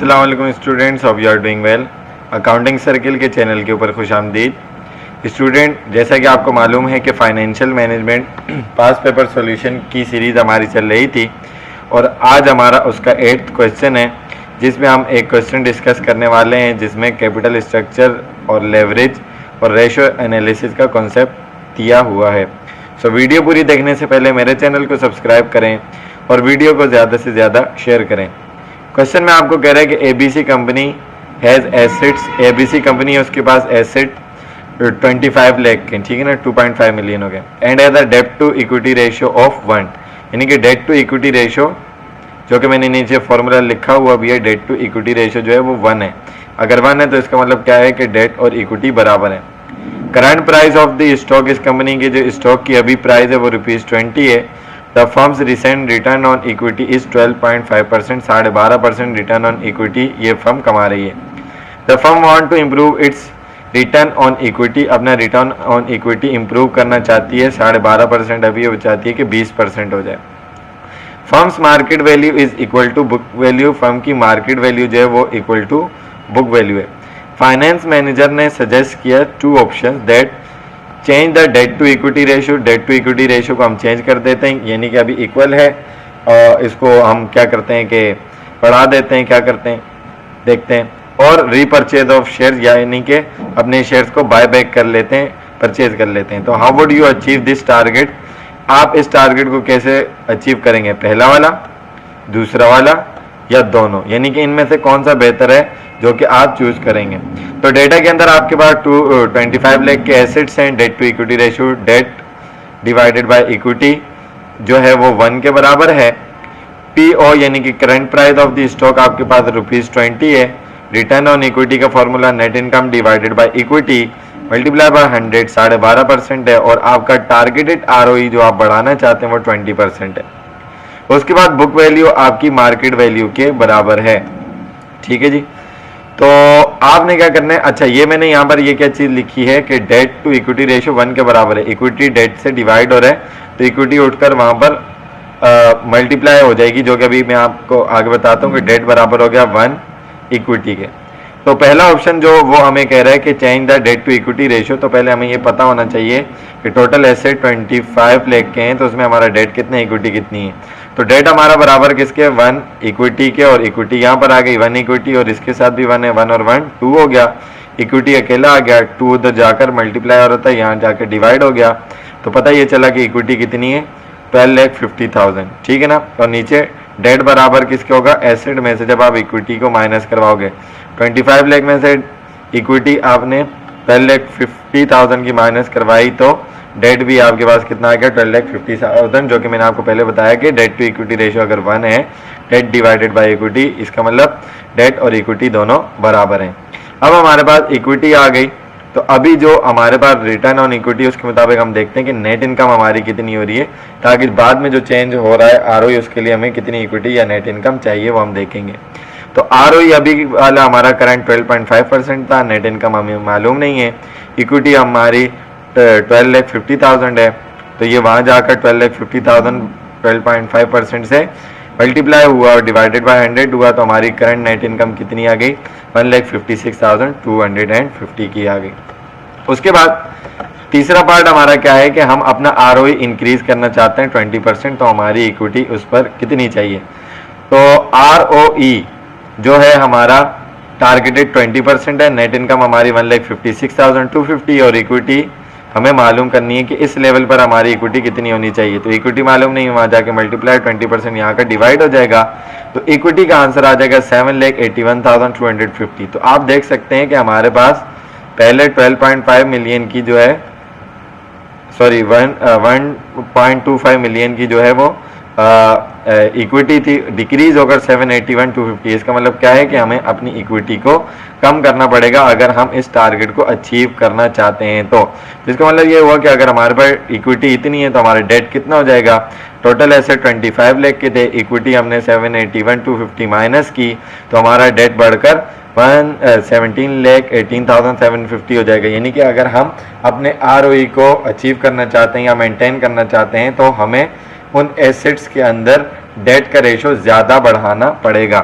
अस्सलाम वालेकुम students, hope you are doing well. Accounting circle के चैनल के ऊपर खुशामदीद। स्टूडेंट, जैसा कि आपको मालूम है कि फाइनेंशियल मैनेजमेंट पास पेपर सॉल्यूशन की सीरीज़ हमारी चल रही थी और आज हमारा उसका 8th क्वेश्चन है, जिसमें हम एक क्वेश्चन डिस्कस करने वाले हैं जिसमें कैपिटल स्ट्रक्चर और लेवरेज और रेशो एनालिसिस का कॉन्सेप्ट दिया हुआ है। सो वीडियो पूरी देखने से पहले मेरे चैनल को सब्सक्राइब करें और वीडियो को ज़्यादा से ज़्यादा शेयर करें। क्वेश्चन में आपको कह रहा है कि ABC company has assets, ABC company है उसके पास एसेट 25 लाख के, ठीक है ना, 2.5 मिलियन हो गए, and has a debt to equity ratio of 1, यानी कि डेट टू इक्विटी रेशियो जो कि मैंने नीचे फॉर्मूला लिखा हुआ भी है, डेट टू इक्विटी रेशियो जो है वो 1 है। अगर 1 है तो इसका मतलब क्या है कि डेट और इक्विटी बराबर है। Current price of the stock, इस कंपनी की जो स्टॉक की अभी प्राइस है वो ₹20 है। The firm's recent return on equity is 12.5%, 12.5% return on equity ये फर्म कमा रही है। The firm want to improve its return on equity, अपना रिटर्न ऑन इक्विटी इम्प्रूव करना चाहती है, 12.5% अभी वो चाहती है कि 20% हो जाए। Firm's market value is equal to book value, firm की मार्केट वैल्यू जो है वो इक्वल टू बुक वैल्यू है। फाइनेंस मैनेजर ने सजेस्ट किया 2 option that change the debt to equity ratio, debt to equity ratio को हम चेंज कर देते हैं, यानी कि अभी इक्वल है और इसको हम क्या करते हैं कि बढ़ा देते हैं, क्या करते हैं देखते हैं, और रीपरचेज ऑफ शेयर, यानी कि अपने शेयर्स को बाय बैक कर लेते हैं, परचेज कर लेते हैं। तो how would you achieve this target, आप इस टारगेट को कैसे अचीव करेंगे, पहला वाला, दूसरा वाला या दोनों, यानी कि इनमें से कौन सा बेहतर है जो कि आप चूज करेंगे। तो डेटा के अंदर आपके पास 25 लाख के एसेट्स हैं, debt to equity ratio debt divided by equity जो है वो 1 के बराबर है। पीओ यानी कि current price of the stock आपके पास ₹20 है। रिटर्न ऑन इक्विटी का formula net income divided by equity multiply by 100, 12.5% है, और आपका टारगेटेड आरओई जो आप बढ़ाना चाहते हैं वो 20% है। उसके बाद बुक वैल्यू आपकी मार्केट वैल्यू के बराबर है, ठीक है जी। तो आपने क्या करना है, अच्छा ये मैंने यहाँ पर ये क्या चीज़ लिखी है कि डेट टू इक्विटी रेशियो 1 के बराबर है, इक्विटी डेट से डिवाइड हो रहा है तो इक्विटी उठकर वहाँ पर मल्टीप्लाई हो जाएगी, जो कि अभी मैं आपको आगे बताता हूँ कि डेट बराबर हो गया 1 इक्विटी के। तो पहला ऑप्शन जो वो हमें कह रहा है कि change the debt to equity ratio, तो पहले हमें ये पता होना चाहिए कि टोटल एसेट 25 लाख के हैं, तो उसमें हमारा डेट कितना है, इक्विटी कितनी है। तो डेट हमारा बराबर किसके, 1 इक्विटी के, और इक्विटी यहाँ पर आ गई 1 इक्विटी और इसके साथ भी 1 है, 1 और 1 2 हो गया। इक्विटी अकेला आ गया, 2 उधर जाकर मल्टीप्लाई हो रहा था, यहाँ जाकर डिवाइड हो गया, तो पता ये चला कि इक्विटी कितनी है, 12,50,000, ठीक है ना। और नीचे डेट बराबर किसके होगा, एसेट में से जब आप इक्विटी को माइनस करवाओगे, 25 लाख में से इक्विटी आपने 12,50,000 की माइनस करवाई तो डेट भी आपके पास कितना आ गया, 12,50,000, जो कि मैंने आपको पहले बताया कि डेट टू इक्विटी रेशियो अगर 1 है, डेट डिवाइडेड बाय इक्विटी, इसका मतलब डेट और इक्विटी दोनों बराबर हैं। अब हमारे पास इक्विटी आ गई, तो अभी जो हमारे पास रिटर्न ऑन इक्विटी उसके मुताबिक हम देखते हैं कि नेट इनकम हमारी कितनी हो रही है, ताकि बाद में जो चेंज हो रहा है आरओई उसके लिए हमें कितनी इक्विटी या नेट इनकम चाहिए वो हम देखेंगे। तो आरओई अभी वाला हमारा करंट 12.5% था, नेट इनकम हमें मालूम नहीं है, इक्विटी हमारी 12,50,000 है, तो ये वहाँ जाकर 12,50,000 12.5% से मल्टीप्लाई हुआ और डिवाइडेड बाय 100 हुआ, तो हमारी करंट नेट इनकम कितनी आ गई, 1,56,250 की आ गई। उसके बाद तीसरा पार्ट हमारा क्या है कि हम अपना आरओई इंक्रीज करना चाहते हैं 20%, तो हमारी इक्विटी उस पर कितनी चाहिए। तो आरओई जो है हमारा टारगेटेड 20% है, नेट इनकम हमारी 1,56,250 और इक्विटी हमें मालूम करनी है कि इस लेवल पर हमारी इक्विटी कितनी होनी चाहिए। तो इक्विटी मालूम नहीं, वहाँ जाके मल्टीप्लाई 20% यहाँ का डिवाइड हो जाएगा, तो इक्विटी का आंसर आ जाएगा 7,81,250। तो आप देख सकते हैं कि हमारे पास पहले 12.5 मिलियन की जो है, सॉरी 1.25 मिलियन की जो है वो इक्विटी थी, डिक्रीज होकर 781,250। इसका मतलब क्या है कि हमें अपनी इक्विटी को कम करना पड़ेगा अगर हम इस टारगेट को अचीव करना चाहते हैं। तो जिसका मतलब ये हुआ कि अगर हमारे पास इक्विटी इतनी है तो हमारा डेट कितना हो जाएगा, टोटल ऐसे 25 लाख के थे, इक्विटी हमने 781,250 माइनस की, तो हमारा डेट बढ़कर 17,18,750 हो जाएगा। यानी कि अगर हम अपने आरओई को अचीव करना चाहते हैं या मेंटेन करना चाहते हैं तो हमें उन एसेट्स के अंदर डेट का रेशो ज़्यादा बढ़ाना पड़ेगा।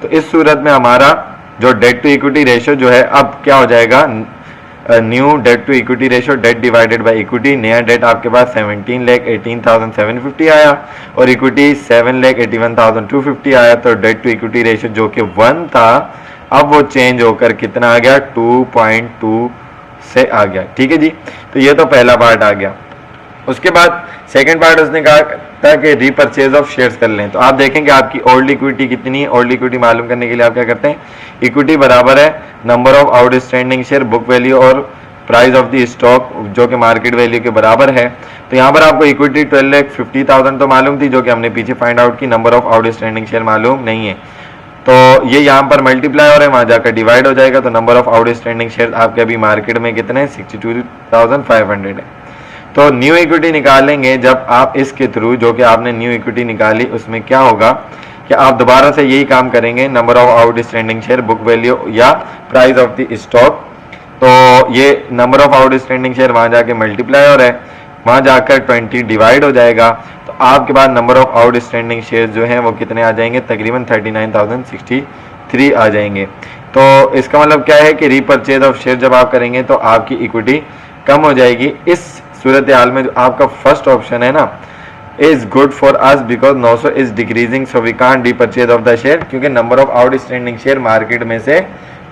तो इस सूरत में हमारा जो डेट टू इक्विटी रेशियो जो है अब क्या हो जाएगा, new debt to equity ratio, debt divided by equity. नया डेट आपके पास 17,18,750 आया और इक्विटी 7,81,250 आया। तो डेट टू इक्विटी रेशियो जो कि 1 था अब वो चेंज होकर कितना आ गया, 2.2 से आ गया। ठीक है जी, तो ये तो पहला पार्ट आ गया। उसके बाद सेकंड पार्ट उसने कहा था कि रीपरचेज ऑफ शेयर्स कर लें। तो आप देखेंगे आपकी ओल्ड इक्विटी कितनी है। ओल्ड इक्विटी मालूम करने के लिए आप क्या करते हैं, इक्विटी बराबर है number of outstanding share, book value और प्राइस ऑफ द स्टॉक जो कि मार्केट वैल्यू के बराबर है। तो यहाँ पर आपको इक्विटी 12,50,000 तो मालूम थी जो कि हमने पीछे फाइंड आउट की, नंबर ऑफ आउटस्टैंडिंग शेयर मालूम नहीं है। तो ये यहाँ पर मल्टीप्लाई हो रहा है, वहाँ जाकर डिवाइड हो जाएगा। तो नंबर ऑफ आउटस्टैंडिंग शेयर आपके अभी मार्केट में कितने हैं, 62,500 है। तो न्यू इक्विटी निकालेंगे जब आप इसके थ्रू, जो कि आपने न्यू इक्विटी निकाली, उसमें क्या होगा कि आप दोबारा से यही काम करेंगे, number of outstanding share, book value या प्राइस ऑफ द स्टॉक। तो ये नंबर ऑफ आउटस्टैंडिंग शेयर वहाँ जाके मल्टीप्लाई हो रहा है, वहाँ जाकर 20 डिवाइड हो जाएगा। तो आपके पास नंबर ऑफ आउटस्टैंडिंग शेयर जो हैं वो कितने आ जाएंगे, तकरीबन 39,063 आ जाएंगे। तो इसका मतलब क्या है कि रीपरचेज ऑफ शेयर जब आप करेंगे तो आपकी इक्विटी कम हो जाएगी। इस सूरत हाल में जो आपका फर्स्ट ऑप्शन है ना, is good for us because 900 is decreasing, so we can't repurchase of the share, क्योंकि number of outstanding share market में से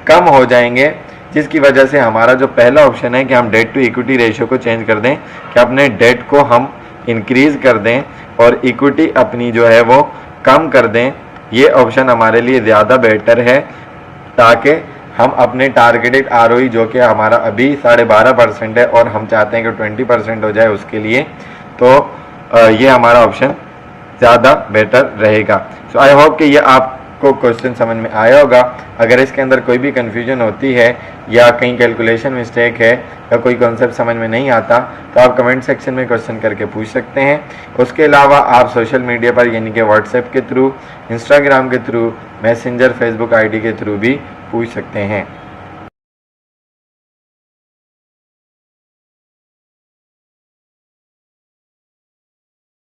कम हो जाएंगे, जिसकी वजह से हमारा जो पहला ऑप्शन है कि हम डेट टू इक्विटी रेशियो को चेंज कर दें, कि अपने डेट को हम इंक्रीज कर दें और इक्विटी अपनी जो है वो कम कर दें, ये ऑप्शन हमारे लिए ज़्यादा बेटर है, ताकि हम अपने टारगेटेड आरओई जो कि हमारा अभी 12.5% है और हम चाहते हैं कि 20% हो जाए उसके लिए, तो ये हमारा ऑप्शन ज़्यादा बेटर रहेगा। सो आई होप कि ये आपको क्वेश्चन समझ में आया होगा। अगर इसके अंदर कोई भी कन्फ्यूजन होती है या कहीं कैलकुलेशन मिस्टेक है या कोई कॉन्सेप्ट समझ में नहीं आता तो आप कमेंट सेक्शन में क्वेश्चन करके पूछ सकते हैं। उसके अलावा आप सोशल मीडिया पर यानी कि व्हाट्सएप के थ्रू, इंस्टाग्राम के थ्रू, मैसेंजर, फेसबुक आईडी के थ्रू भी पूछ सकते हैं।